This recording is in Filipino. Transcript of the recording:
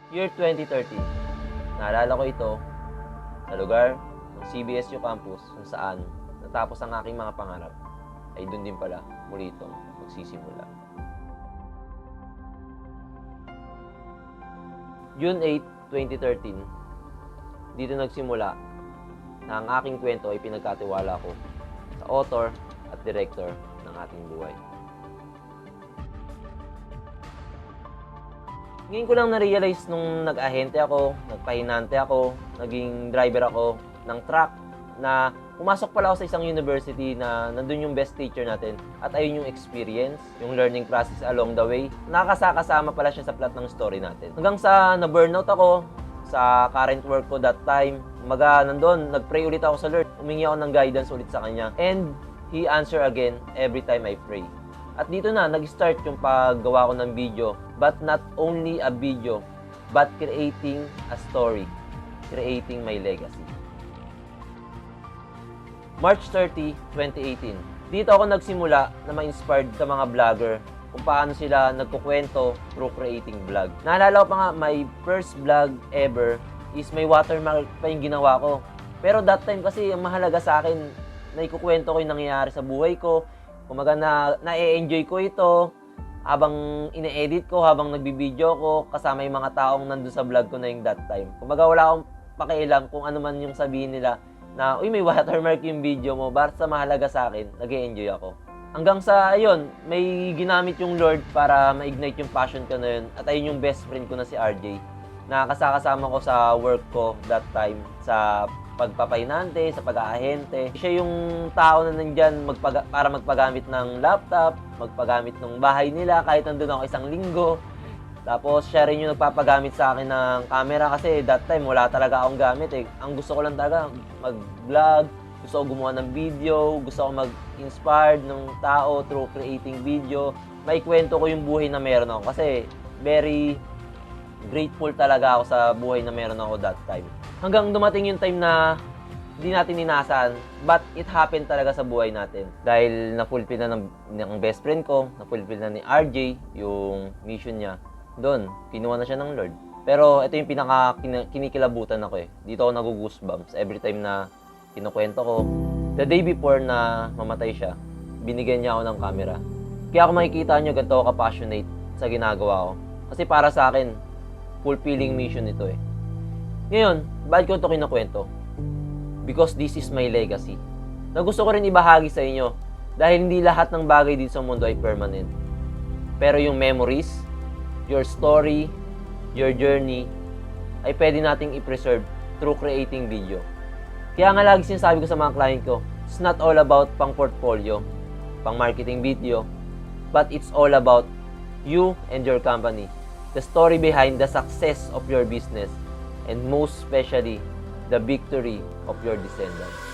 Year 2013. Naalala ko ito sa lugar ng CBSU campus kung saan natapos ang aking mga pangarap. Ay doon din pala muli itong magsisimula. June 8, 2013. Dito nagsimula na ang aking kwento ay pinagkatiwala ko sa author at director ng ating buhay. Ngayon ko lang na-realize nung nag-ahente ako, nagpahinante ako, naging driver ako ng truck na pumasok pala ako sa isang university na nandun yung best teacher natin at ayun yung experience, yung learning process along the way. Nakakasama pala siya sa plot ng story natin. Hanggang sa na-burnout ako sa current work ko that time, nandun, nag-pray ulit ako sa Lord. Humingi ako ng guidance ulit sa Kanya. And He answer again every time I pray. At dito na, nag-start yung paggawa ko ng video. But not only a video, but creating a story. Creating my legacy. March 30, 2018. Dito ako nagsimula na ma-inspired sa mga vlogger kung paano sila nagkukwento through creating vlog. Naalala ko pa nga, my first vlog ever is may watermark pa yung ginawa ko. Pero that time kasi, ang mahalaga sa akin, na ikukwento ko yung nangyayari sa buhay ko. Kumaga na-enjoy ko ito habang ine-edit ko, habang nagbibideo ko, kasama yung mga taong nandun sa vlog ko na yung that time. Kumaga wala akong pakialam kung ano man yung sabihin nila na, uy, may watermark yung video mo, basta mahalaga sa akin, nag-e-enjoy ako. Hanggang sa, ayun, may ginamit yung Lord para ma-ignite yung passion ko na yun. At ayun yung best friend ko na si RJ, na kasama ko sa work ko that time, sa pagpapahinante, sa pag-aahente. Siya yung tao na nandyan para magpagamit ng laptop, magpagamit ng bahay nila kahit nandun ako isang linggo. Tapos siya rin yung nagpapagamit sa akin ng camera kasi that time wala talaga akong gamit eh. Ang gusto ko lang talaga mag-vlog, gusto ko gumawa ng video, gusto ko mag-inspired ng tao through creating video. Maikwento ko yung buhay na meron ako kasi very grateful talaga ako sa buhay na meron ako that time. Hanggang dumating yung time na hindi natin inasahan, but it happened talaga sa buhay natin. Dahil na-fulfill na ng best friend ko, na-fulfill na ni RJ yung mission niya. Doon, kinuha na siya ng Lord. Pero ito yung kinikilabutan ako eh. Dito ako nag-goosebumps every time na kinukwento ko. The day before na mamatay siya, binigyan niya ako ng camera. Kaya kung makikita nyo, ganito ako ka-passionate sa ginagawa ko. Kasi para sa akin, fulfilling mission ito eh. Ngayon, bakit ko ito kinukwento? Because this is my legacy. Na gusto ko rin ibahagi sa inyo dahil hindi lahat ng bagay dito sa mundo ay permanent. Pero yung memories, your story, your journey, ay pwede nating i-preserve through creating video. Kaya nga lagi sinasabi ko sa mga client ko, it's not all about pang portfolio, pang marketing video, but it's all about you and your company. The story behind the success of your business, and most especially, the victory of your descendants.